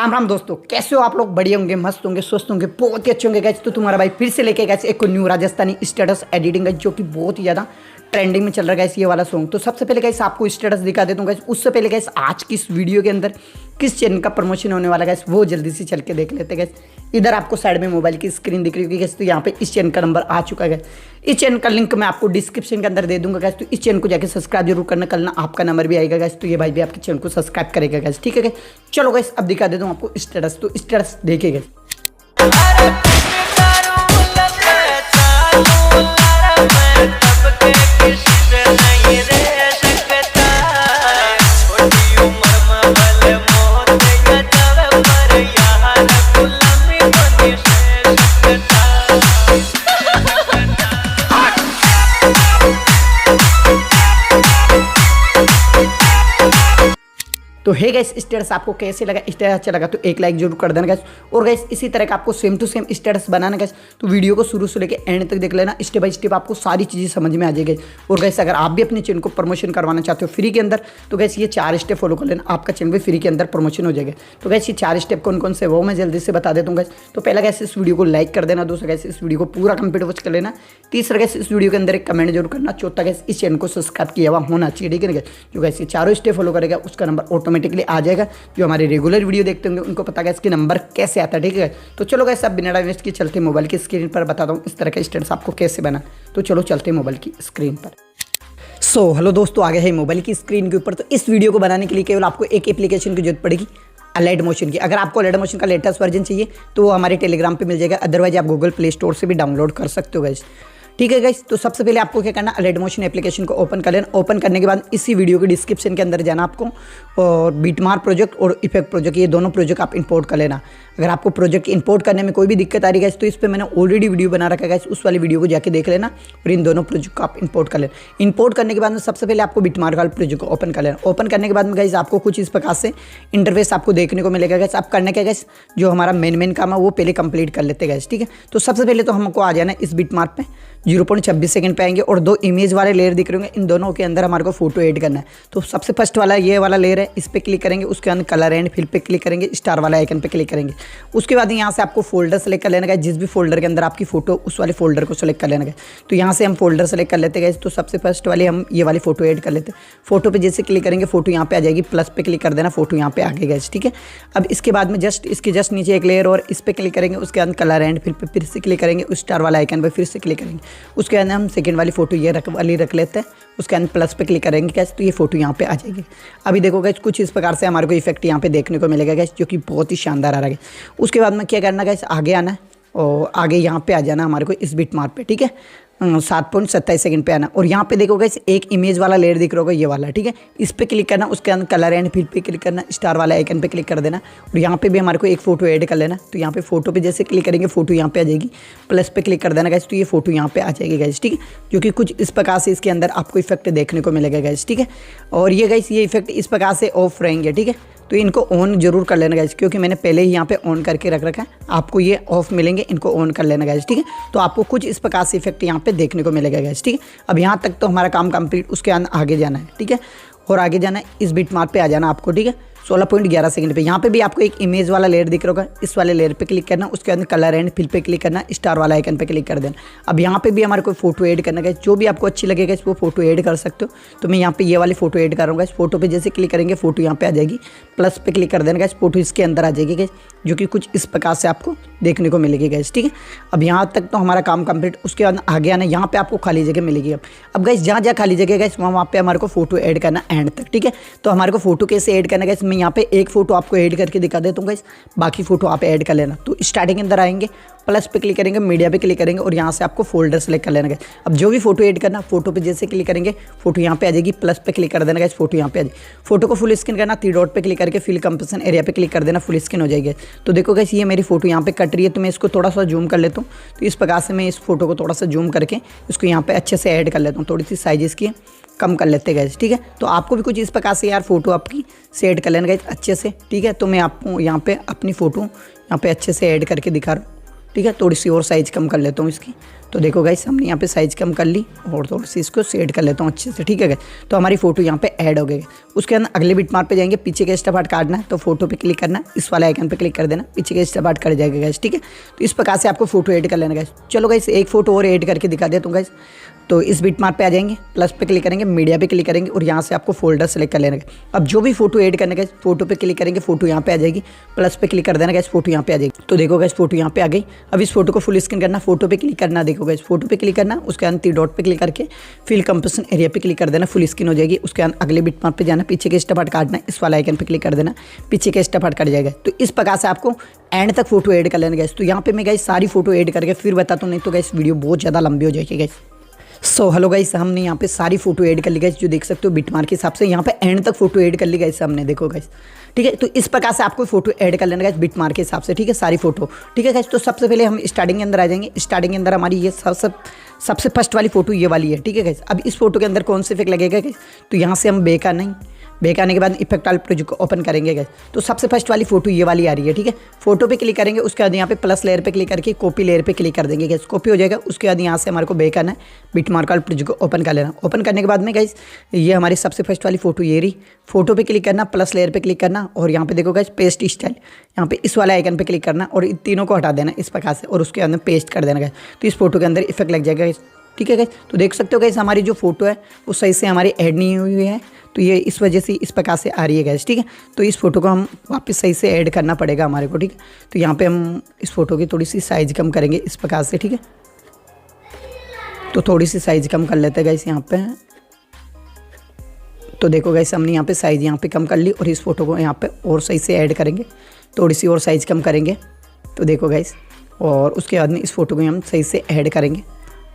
राम राम दोस्तों, कैसे हो आप लोग? बढ़िया होंगे, मस्त होंगे, स्वस्थ होंगे, बहुत ही अच्छे होंगे गाइस। तो तुम्हारा भाई फिर से लेके गए एक न्यू राजस्थानी स्टेटस एडिटिंग है जो कि बहुत ही ज़्यादा ट्रेंडिंग में चल रहा है गाइस, ये वाला सॉन्ग। तो सबसे पहले गाइस आपको स्टेटस दिखा देता हूँ गाइस। उससे पहले गाइस आज की इस वीडियो के अंदर किस चैनल का प्रमोशन होने वाला गाइस वो जल्दी से चल के देख लेते हैं गाइस। इधर आपको साइड में मोबाइल की स्क्रीन दिख रही होगी गाइस, तो यहाँ पे इस चैनल का नंबर आ चुका है। इस चैनल का लिंक मैं आपको डिस्क्रिप्शन के अंदर दे दूंगा गाइस, तो इस चैनल को जाकर सब्सक्राइब जरूर करना। कल ना आपका नंबर भी आएगा गाइस, तो ये भाई भी आपके चैनल को सब्सक्राइब करेगा गाइस, ठीक है गाइस। चलो गाइस अब दिखा देता हूँ आपको स्टेटस, तो स्टेटस देखिए गाइस। तो हे गाइस स्टेटस आपको कैसे लगा? स्टेटस अच्छा लगा तो एक लाइक जरूर कर देना गाइस। और गाइस इसी तरह का आपको सेम टू सेम स्टेटस बनाना गाइस, तो वीडियो को शुरू से लेके एंड तक देख लेना। स्टेप बाय स्टेप आपको सारी चीज़ें समझ में आ जाएगी। और गाइस अगर आप भी अपने चैनल को प्रमोशन करवाना चाहते हो फ्री के अंदर, तो गाइस ये 4 स्टेप फॉलो कर लेना, आपका चैनल भी फ्री के अंदर प्रमोशन हो जाएगा। तो गाइस ये 4 स्टेप कौन कौन से वो मैं जल्दी से बता देता हूँ गाइस। तो पहला गाइस इस वीडियो को लाइक कर देना, दूसरा गाइस इस वीडियो को पूरा कंप्लीट वॉच कर लेना, तीसरा गाइस इस वीडियो के अंदर एक कमेंट जरूर करना, चौथा गाइस इस चैनल को सब्सक्राइब किया हुआ होना चाहिए, ठीक है गाइस। जो गाइस ये चारों स्टेप फॉलो करेगा उसका नंबर ऑटोमेटिकली आ जाएगा। जो हमारे रेगुलर वीडियो देखते होंगे उनको पता है इसके नंबर कैसे आता है, ठीक है। तो चलो गाइस अब बिना इन्वेस्ट के चलते मोबाइल की स्क्रीन पर बताता हूँ इस तरह का स्टेटस आपको कैसे बना। तो चलो चलते मोबाइल की स्क्रीन पर। हेलो दोस्तों, आ गए हैं मोबाइल की स्क्रीन के ऊपर। तो इस वीडियो को बनाने के लिए केवल आपको एक एप्लीकेशन की जरूरत पड़ेगी, अलाइड मोशन की। अगर आपको अलाइड मोशन का लेटेस्ट वर्जन चाहिए तो वो हमारे टेलीग्राम पे मिल जाएगा, अदरवाइज आप गूगल प्ले स्टोर से भी डाउनलोड कर सकते हो गाइस, ठीक है गाइस। तो सबसे पहले आपको क्या करना, अलाइड मोशन एप्लीकेशन को ओपन कर लेना। ओपन करने के बाद इसी वीडियो के डिस्क्रिप्शन के अंदर जाना आपको, और बीटमार्क प्रोजेक्ट और इफेक्ट प्रोजेक्ट, ये दोनों प्रोजेक्ट आप इंपोर्ट कर लेना। अगर आपको प्रोजेक्ट इंपोर्ट करने में कोई भी दिक्कत आ रही है गाइस, तो इस पर मैंने ऑलरेडी वीडियो बना रखा है गाइस, उस वाली वीडियो को जाके देख लेना और इन दोनों प्रोजेक्ट को आप इंपोर्ट कर लेना। इंपोर्ट करने के बाद में सबसे पहले आपको बीटमार्क वाले प्रोजेक्ट को ओपन कर लेना। ओपन करने के बाद में गाइस आपको कुछ इस प्रकार से इंटरफेस आपको देखने को मिलेगा गाइस। आप करने क्या गाइस, जो हमारा मेन काम है वो पहले कंप्लीट कर लेते हैं गाइस, ठीक है। तो सबसे पहले तो हमको आ जाना इस बीटमार्क पे 0.26 सेकंड पे आएंगे, और 2 इमेज वाले लेयर दिख रहे होंगे, इन दोनों के अंदर हमारे को फोटो ऐड करना है। तो सबसे फर्स्ट वाला ये वाला लेयर है, इस पर क्लिक करेंगे, उसके अंदर कलर एंड फिल पे क्लिक करेंगे, स्टार वाला आइकन पे क्लिक करेंगे। उसके बाद यहाँ से आपको फोल्डर सेलेक्ट कर लेना है, जिस भी फोल्डर के अंदर आपकी फोटो उस वाले फोल्डर को सेलेक्ट कर लेना है। तो यहाँ से हम फोल्डर सेलेक्ट कर लेते हैं। तो सबसे फर्स्ट वाली हम ये वाली फोटो ऐड कर लेते हैं। फोटो पे जैसे क्लिक करेंगे फोटो यहाँ पे आ जाएगी, प्लस पे क्लिक कर देना, फोटो यहाँ पे आ गई गाइस, ठीक है। अब इसके बाद में इसके जस्ट नीचे एक लेयर और इस पे क्लिक करेंगे, उसके अंदर कलर एंड फिर से क्लिक करेंगे, उस स्टार वाला आइकन पे फिर से क्लिक करेंगे। उसके अंदर हम सेकंड वाली फोटो ये रख लेते हैं, उसके अंदर प्लस पे क्लिक करेंगे गाइस, तो ये फोटो यहाँ पे आ जाएगी। अभी देखो गाइस कुछ इस प्रकार से हमारे को इफेक्ट यहाँ पे देखने को मिलेगा गाइस, जो कि बहुत ही शानदार आ रहा है। उसके बाद में क्या करना गाइस, आगे आना है और आगे यहाँ पे आ जाना हमारे को इस बीटमार्क पे, ठीक है। 7.27 सेकंड पे आना, और यहाँ पे देखो गाइस एक इमेज वाला लेयर दिख रहा होगा ये वाला, ठीक है। इस पे क्लिक करना, उसके अंदर कलर एंड फिल पे क्लिक करना, स्टार वाला आइकन पे क्लिक कर देना, और यहाँ पे भी हमारे को एक फोटो ऐड कर लेना। तो यहाँ पे फोटो पे जैसे क्लिक करेंगे फोटो यहाँ पे आ जाएगी, प्लस पे क्लिक कर देना गाइस, तो ये फोटो यहाँ पे आ जाएगी गाइस, ठीक है। जो कि कुछ इस प्रकार से इसके अंदर आपको इफेक्ट देखने को मिलेगा गाइस, ठीक है। और ये गाइस ये इफेक्ट इस प्रकार से ऑफ रहेंगे, ठीक है। तो इनको ऑन जरूर कर लेना गाइस, क्योंकि मैंने पहले ही यहाँ पे ऑन करके रख रखा है। आपको ये ऑफ मिलेंगे, इनको ऑन कर लेना गाइस, ठीक है। तो आपको कुछ इस प्रकार से इफेक्ट यहाँ पे देखने को मिलेगा गाइस, ठीक है। अब यहाँ तक तो हमारा काम कंप्लीट, उसके अंदर आगे जाना है, ठीक है। और आगे जाना है इस बीटमार्क पे आ जाना आपको, ठीक है। 16.11 सेकंड पे यहाँ पे भी आपको एक इमेज वाला लेयर दिख रहा होगा, इस वाले लेयर पे क्लिक करना, उसके अंदर कलर एंड फिल पे क्लिक करना, स्टार वाला आइकन पे क्लिक कर देना। अब यहाँ पे भी हमारे को फोटो ऐड करना है, जो भी आपको अच्छी लगेगा वो फोटो ऐड कर सकते हो। तो मैं यहाँ पे ये वाली फोटो ऐड कर रहा हूँ, इस फोटो पे जैसे क्लिक करेंगे फोटो यहाँ पे आ जाएगी, प्लस पे क्लिक कर देना गाइस, फोटो इसके अंदर आ जाएगी गाइस, जो कि कुछ इस प्रकार से आपको देखने को मिलेगी गाइस, ठीक है। अब यहाँ तक तो हमारा काम कंप्लीट। उसके बाद आगे आना, यहाँ पे आपको खाली जगह मिलेगी। अब गाइस जहाँ जहाँ खाली जगह गाइस वहाँ पे हमारे को फोटो ऐड करना एंड तक, ठीक है। तो हमारे को फोटो कैसे ऐड करना गाइस, मैं यहाँ पे एक फोटो आपको ऐड करके दिखा देता हूँ गाइस, बाकी फोटो आप ऐड कर लेना। तो स्टार्टिंग के अंदर आएंगे, प्लस पे क्लिक करेंगे, मीडिया पे क्लिक करेंगे, और यहाँ से आपको फोल्डर सेलेक्ट कर लेना गाइस। अब जो भी फोटो ऐड करना, फोटो पे जैसे क्लिक करेंगे फोटो यहाँ पे आ जाएगी, प्लस पे क्लिक कर देना गाइस, फोटो यहाँ पे आ जाएगी। फोटो को फुल स्क्रीन करना, 3 डॉट पे क्लिक करके फिल कंपोजिशन एरिया पे क्लिक कर देना, फुल स्क्रीन हो जाएगी। तो देखो गाइस ये मेरी फोटो यहाँ पे कट रही है, तो मैं इसको थोड़ा सा जूम कर लेता हूँ। तो इस प्रकार से मैं इस फोटो को थोड़ा सा जूम करके इसको यहाँ पे अच्छे से ऐड कर लेता हूँ, थोड़ी सी साइज इसकी कम कर लेते गाइस, ठीक है। तो आपको भी कुछ इस प्रकार से यार फोटो आपकी सेट कर लेना गाइस अच्छे से, ठीक है। तो मैं आपको यहाँ पे अपनी फोटो यहाँ पे अच्छे से ऐड करके दिखा रहा हूँ। ठीक है। थोड़ी सी और साइज़ कम कर लेता हूँ इसकी। तो देखो गाइस हमने यहाँ पे साइज़ कम कर ली और थोड़ी सी इसको सेट कर लेता हूँ अच्छे से, ठीक है गाइस। तो हमारी फोटो यहाँ पे ऐड हो गई। उसके अंदर अगले बिटमार्क पे जाएंगे, पीछे का एक्स्ट्रा पार्ट काटना है तो फोटो पे क्लिक करना, इस वाले आइकन पे क्लिक कर देना, पीछे का एक्स्ट्रा पार्ट कट जाएगा गाइस, ठीक है। तो इस प्रकार से आपको फोटो ऐड कर लेना गाइस। चलो गाइस एक फोटो और ऐड करके दिखा देता हूँ गाइस। तो इस बिटमार्क पे आ जाएंगे, प्लस पे क्लिक करेंगे, मीडिया पे क्लिक करेंगे और यहाँ से आपको फोल्डर सेलेक्ट कर लेना है। अब जो भी फोटो ऐड करने का, फोटो पे क्लिक करेंगे, फोटो यहाँ पे आ जाएगी, प्लस पे क्लिक कर देना गाइस, फोटो यहाँ पे आ जाएगी। तो देखो गाइस फोटो यहाँ पे आ गई। अब इस फोटो को फुल स्क्रीन करना, फोटो पे क्लिक करना, देखो गाइस फोटो पे क्लिक करना, उसके बाद 3 डॉट पे क्लिक करके फिल कंपोजिशन एरिया पे क्लिक कर देना, फुल स्क्रीन हो जाएगी। उसके बाद अगले बिटमार्क पे जाना, पीछे के एक्स्ट्रा पार्ट काटना, इस वाला आइकन पे क्लिक कर देना, पीछे के एक्स्ट्रा पार्ट कट जाएगा। तो इस प्रकार से आपको एंड तक फोटो ऐड कर लेना गाइस। तो यहाँ पे मैं गाइस सारी फोटो ऐड करके फिर बताता हूँ, नहीं तो गाइस वीडियो बहुत ज़्यादा लंबी हो जाएगी गाइस। सो हेलो गाइस, हमने यहाँ पे सारी फोटो ऐड कर ली गाइस, जो देख सकते हो बिटमार्क के हिसाब से यहाँ पे एंड तक फोटो ऐड कर ली गाइस हमने, देखो गाइस, ठीक है। तो इस प्रकार से आपको फोटो ऐड कर लेना गाइस बिटमार्क के हिसाब से, ठीक है, सारी फोटो, ठीक है गाइस। तो सबसे पहले हम स्टार्टिंग के अंदर आ जाएंगे। स्टार्टिंग के अंदर हमारी ये सबसे फर्स्ट वाली फोटो ये वाली है, ठीक है गाइस। अब इस फोटो के अंदर कौन से इफेक्ट लगेगा गाइस, तो यहाँ से हम बेक नहीं, बैक आने के बाद इफेक्ट वाले प्रोजेक्ट को ओपन करेंगे गाइस। तो सबसे फर्स्ट वाली फोटो ये वाली आ रही है, ठीक है। फोटो पे क्लिक करेंगे, उसके बाद यहाँ पे प्लस लेयर पे क्लिक करके कॉपी लेयर पे क्लिक कर देंगे गाइस, कॉपी हो जाएगा। उसके बाद यहाँ से हमारे को बैक आना है, बिटमार्क वाले प्रोजेक्ट को ओपन कर लेना। ओपन करने के बाद में गाइस ये हमारी सबसे फर्स्ट वाली फोटो ये रही। फोटो पे क्लिक करना, प्लस लेयर पे क्लिक करना और यहाँ पे देखो गाइस पेस्ट स्टाइल, यहाँ पे इस वाले आइकन पे क्लिक करना और इन तीनों को हटा देना इस प्रकार से और उसके अंदर पेस्ट कर देना गाइस। तो इस फोटो के अंदर इफेक्ट लग जाएगा गाइस, ठीक है गाइस। तो देख सकते हो गाइस हमारी जो फोटो है वो सही से हमारी ऐड नहीं हुई है, तो ये इस वजह से इस प्रकार से आ रही है गाइस, ठीक है। तो इस फोटो को हम वापस सही से ऐड करना पड़ेगा हमारे को, ठीक है। तो यहाँ पे हम इस फोटो की थोड़ी सी साइज़ कम करेंगे इस प्रकार से, ठीक है। तो थोड़ी सी साइज़ कम कर लेते हैं गाइस यहाँ पे। तो देखो गाइस हमने यहाँ पे साइज़ यहाँ पे कम कर ली और इस फोटो को यहाँ पे और सही से ऐड करेंगे, थोड़ी सी और साइज़ कम करेंगे। तो देखो गाइस, और उसके बाद में इस फोटो को हम सही से ऐड करेंगे,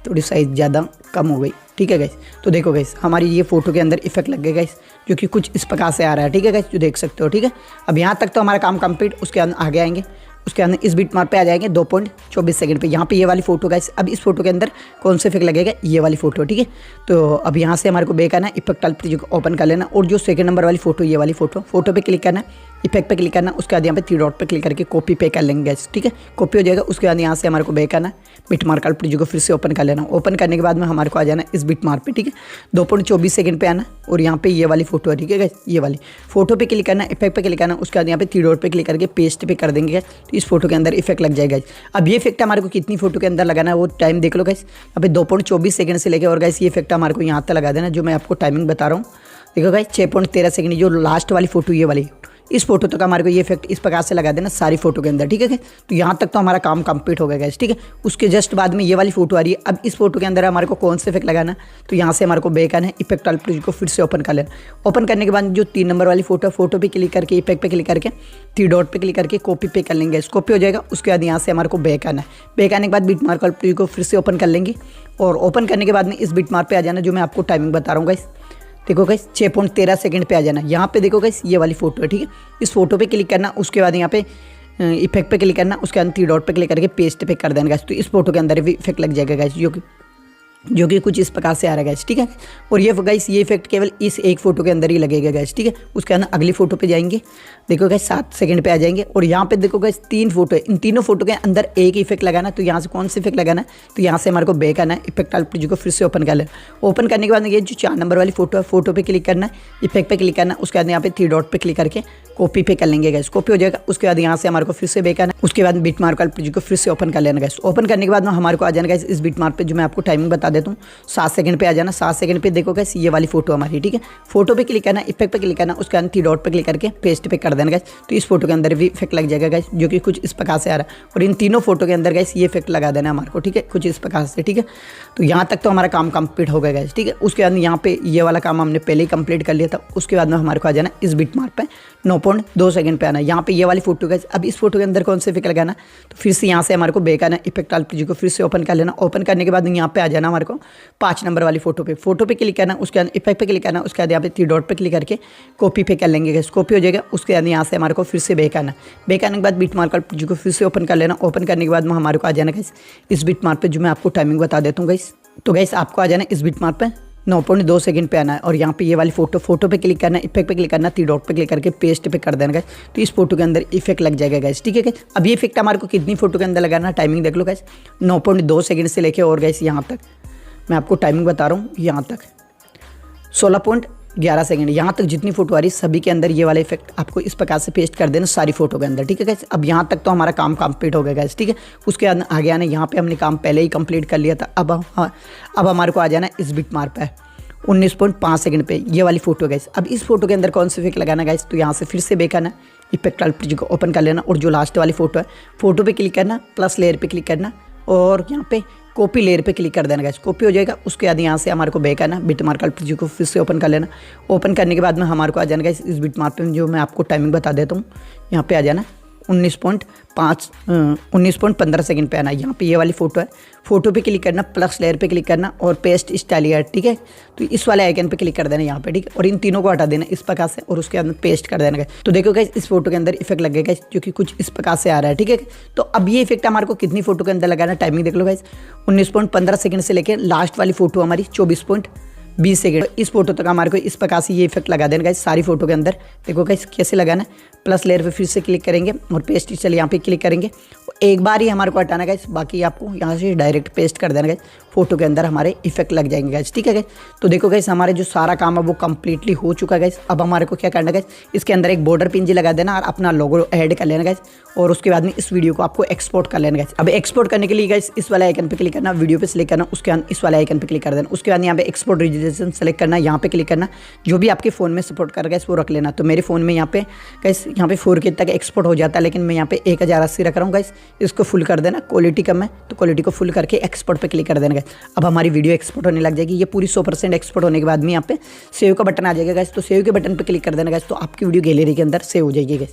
थोड़ी साइज़ ज़्यादा कम हो गई, ठीक है गाइस। तो देखो गाइस हमारी ये फोटो के अंदर इफेक्ट लग गए गाइस, जो कि कुछ इस प्रकार से आ रहा है, ठीक है गाइस, जो देख सकते हो, ठीक है। अब यहाँ तक तो हमारा काम कंप्लीट। उसके अंदर आगे आएंगे, उसके अंदर इस बिटमार्क पे आ जाएंगे 2.24 सेकंड पे, यहाँ पे ये वाली फोटो गाइस। अब इस फोटो के अंदर कौन से इफेक्ट लगेगा, ये वाली फोटो, ठीक है। तो अब यहाँ से हमारे को बैक आना है, इफेक्ट वाले पेज को ओपन कर लेना और जो सेकंड नंबर वाली फोटो, ये वाली फोटो पे क्लिक करना, इफेक्ट पे क्लिक करना, उसके बाद यहाँ पे 3 डॉट पे क्लिक करके कॉपी पे कर लेंगे गाइस, ठीक है। कॉपी हो जाएगा। उसके बाद यहाँ से हमारे को बैक आना, बिटमार्क वाले पेज को फिर से ओपन कर लेना। ओपन करने के बाद में हमारे को आ जाना इस बिटमार्क पे, ठीक है। 2.24 सेकंड पे आना और यहाँ पे ये वाली फोटो है, ठीक है गाइस, ये वाली फोटो पे क्लिक करना, इफेक्ट पे क्लिक करना, उसके बाद यहाँ पे 3 डॉट पे क्लिक करके पेस्ट पे कर देंगे गाइस। तो इस फोटो के अंदर इफेक्ट लग जाएगा। अब ये इफेक्ट हमारे को कितनी फोटो के अंदर लगाना है वो टाइम देख लो गाइस, यहाँ पे 2.24 सेकंड से लेकर और गाइस ये इफेक्ट हमारे को यहाँ तक लगा देना, जो मैं आपको टाइमिंग बता रहा हूँ। देखो गाइस 6.13 सेकंड, जो लास्ट वाली फोटो ये वाली, इस फोटो तक हमारे को ये इफेक्ट इस प्रकार से लगा देना सारी फोटो के अंदर, ठीक है। तो यहाँ तक तो हमारा काम कंप्लीट हो गया गाइस, ठीक है। उसके जस्ट बाद में ये वाली फोटो आ रही है। अब इस फोटो के अंदर हमारे को कौन से इफेक्ट लगाना, तो यहाँ से हमारे को बैक आना है, इफेक्ट वाले पेज को फिर से ओपन कर लेना। ओपन करने के बाद जो 3 नंबर वाली फोटो पे क्लिक करके इफेक्ट पे क्लिक करके 3 डॉट पे क्लिक करके कॉपी पे कर लेंगे, कॉपी हो जाएगा। उसके बाद यहाँ से हमारे को बैक आना है। बैक आने के बाद बिटमार्क वाले पेज को फिर से ओपन कर लेंगे और ओपन करने के बाद में इस बिटमार्क पे आ जाना, जो मैं आपको टाइमिंग बता रहा हूँ गाइस। देखो गाइस 6.13 सेकंड पे आ जाना। यहाँ पे देखो गाइस ये वाली फोटो है, ठीक है। इस फोटो पे क्लिक करना, उसके बाद यहाँ पे इफेक्ट पे क्लिक करना, उसके बाद 3 डॉट पे क्लिक करके पेस्ट पे कर देना गाइस। तो इस फोटो के अंदर भी इफेक्ट लग जाएगा गाइस, जो कि कुछ इस प्रकार से आ रहा है गाइस, ठीक है। और ये गाइस ये इफेक्ट केवल इस एक फोटो के अंदर ही लगेगा गाइस, ठीक है। उसके अंदर अगली फोटो पे जाएंगे, देखो गाइस 7 सेकंड पे आ जाएंगे और यहाँ पे देखो गाइस 3 फोटो है, इन तीनों फोटो के अंदर एक इफेक्ट लगाना। तो यहाँ से कौन सा इफेक्ट लगाना है, तो यहाँ से हमारे को बैक आना है, इफेक्ट वाले पेज को फिर से ओपन कर लेना। ओपन करने के बाद ये जो 4 नंबर वाली फोटो है, फोटो पे क्लिक करना, इफेक्ट पे क्लिक करना, उसके बाद यहाँ पे 3 डॉट पे क्लिक करके कॉपी पे कर लेंगे गाइस, कॉपी हो जाएगा। उसके बाद यहाँ से हमारे को फिर से बैक आना, उसके बाद बिटमार्क वाले पेज को फिर से ओपन कर लेना गाइस। ओपन करने के बाद में हमारे को आ जाना गाइस इस बिटमार्क पे, जो मैं आपको टाइमिंग बता देता हूँ, 7 सेकंड पे आ जाना। 7 सेकंड पे देखो गाइस ये वाली फोटो हमारी, ठीक है। फोटो पे क्लिक करना, इफेक्ट पे क्लिक करना, उसके बाद 3 डॉट पे क्लिक करके पेस्ट पे कर देना गाइस। तो इस फोटो के अंदर भी इफेक्ट लग जाएगा गाइस, जो कि कुछ इस प्रकार से आ रहा है। और इन तीनों फोटो के अंदर गाइस ये इफेक्ट लगा देना हमारे को, ठीक है, कुछ इस प्रकार से, ठीक है। तो यहाँ तक तो हमारा काम कंप्लीट हो गया गाइस, ठीक है। उसके बाद यहाँ पे ये वाला काम हमने पहले ही कंप्लीट कर लिया था। उसके बाद में हमारे को आ जाना इस बिटमार्क पे 9.2 सेकंड पे आना। यहाँ पे ये वाली फोटो गाइस। अब इस फोटो के अंदर कौन से इफेक्ट लगाना, तो फिर से यहाँ से हमारे को बैक आना, इफेक्ट वाले पेज को फिर से ओपन कर लेना। ओपन करने के बाद यहाँ पे आ जाना हमारे को 5 नंबर वाली फोटो पे क्लिक करना, उसके बाद इफेक्ट पे क्लिक करना, उसके बाद यहाँ पे 3 डॉट पे क्लिक करके कॉपी पे कर लेंगे गाइस, कॉपी हो जाएगा। उसके बाद यहाँ से हमारे को फिर से बैक आना, बैक आने के बाद बिटमार्क वाले पेज को फिर से ओपन कर लेना। ओपन करने के बाद में हमारे को आ जाना गाइस इस बिटमार्क पे, जो मैं आपको टाइमिंग बता देता हूँ गाइस। तो गाइस आपको आ जाना इस बिटमार्क पे 9.2 सेकंड पे आना है और यहाँ पे ये वाली फोटो पे क्लिक करना है, इफेक्ट पे क्लिक करना, 3 डॉट पे क्लिक करके पेस्ट पे कर देना गाइस। तो इस फोटो के अंदर इफेक्ट लग जाएगा गाइस, ठीक है गाइस। अब ये इफेक्ट हमारे को कितनी फोटो के अंदर लगाना है, टाइमिंग देख लो गाइस, 9.2 सेकंड से लेके और गाइस यहाँ तक मैं आपको टाइमिंग बता रहा हूँ, यहाँ तक 16.11 सेकंड, यहाँ तक जितनी फोटो आ रही है सभी के अंदर ये वाला इफेक्ट आपको इस प्रकार से पेस्ट कर देना सारी फोटो के अंदर, ठीक है गाइस। अब यहाँ तक तो हमारा काम कंप्लीट हो गया गाइस, ठीक है। उसके बाद आगे आना, यहाँ पे हमने काम पहले ही कंप्लीट कर लिया था। अब हमारे को आ जाना इस बिट मार्क पे 19.5 सेकंड पे ये वाली फोटो गाइस। अब इस फोटो के अंदर कौन सा इफेक्ट लगाना गाइस, तो यहाँ से फिर से बैक आना, इफेक्ट वाली को ओपन कर लेना और जो लास्ट वाली फोटो है फोटो पे क्लिक करना, प्लस लेयर पे क्लिक करना और यहाँ पे कॉपी लेयर पे क्लिक कर देना गाइस, कॉपी हो जाएगा। उसके बाद यहाँ से हमारे को बैक आना, बिट मार्क को फिर से ओपन कर लेना। ओपन करने के बाद में हमारे को आ जाना गाइस इस बिट मार्क पे जो मैं आपको टाइमिंग बता देता हूँ, यहाँ पे आ जाना 19.15 सेकंड पे आना। यहाँ पे ये वाली फोटो है, फोटो पे क्लिक करना, प्लस लेयर पे क्लिक करना और पेस्ट स्टाइल यार, ठीक है। तो इस वाले आइकन पे क्लिक कर देना यहाँ पे, ठीक है। और इन तीनों को हटा देना इस प्रकार से और उसके अंदर पेस्ट कर देना। तो देखो गाइस इस फोटो के अंदर इफेक्ट लगेगा जो कि कुछ इस प्रकार से आ रहा है, ठीक है। तो अब ये इफेक्ट हमारे को कितनी फोटो के अंदर लगाना, टाइमिंग देख लो गाइस, 19.15 सेकंड से लेकर लास्ट वाली फोटो हमारी 24.20 सेकंड। इस फोटो तक हमारे को इस प्रकार से ये इफेक्ट लगा देना गाइस सारी फोटो के अंदर। देखो गाइस कैसे लगाना है, प्लस लेयर पे फिर से क्लिक करेंगे और पेस्ट चलिए यहाँ पे क्लिक करेंगे। एक बार ही हमारे को हटाना गाइस, बाकी आपको यहाँ से डायरेक्ट पेस्ट कर देना गाइस, फोटो के अंदर हमारे इफेक्ट लग जाएंगे गाइस, ठीक है गाइस। तो देखो गाइस हमारे जो सारा काम है वो कंप्लीटली हो चुका है गाइस। अब हमारे को क्या करना गाइस, इसके अंदर एक बॉर्डर पिन जी लगा देना और अपना लोगो ऐड कर लेना गाइस और उसके बाद में इस वीडियो को आपको एक्सपोर्ट कर लेना गाइस। अब एक्सपोर्ट करने के लिए गाइस इस वाले आइकन पे क्लिक करना, वीडियो पे सिलेक्ट करना, उसके बाद इस वाले आइकन पे क्लिक कर देना। उसके बाद यहाँ पे एक्सपोर्ट रेजोल्यूशन सेलेक्ट करना, यहाँ पे क्लिक करना, जो भी आपके फोन में सपोर्ट कर गाइस वो रख लेना। तो मेरे फोन में यहाँ पे गाइस यहाँ पे 4K तक एक्सपोर्ट हो जाता है, लेकिन मैं यहाँ पे 1080 रख रहा हूँ गाइस। इसको फुल कर देना, क्वालिटी कम है तो क्वालिटी को फुल करके एक्सपोर्ट पे क्लिक कर देना गाइस। अब हमारी वीडियो एक्सपोर्ट होने लग जाएगी। ये पूरी 100% एक्सपोर्ट होने के बाद में यहाँ पे सेव का बटन आ जाएगा गाइस। तो सेव के बटन पे क्लिक कर देना गाइस, तो आपकी वीडियो गैलरी के अंदर सेव हो जाएगी गाइस।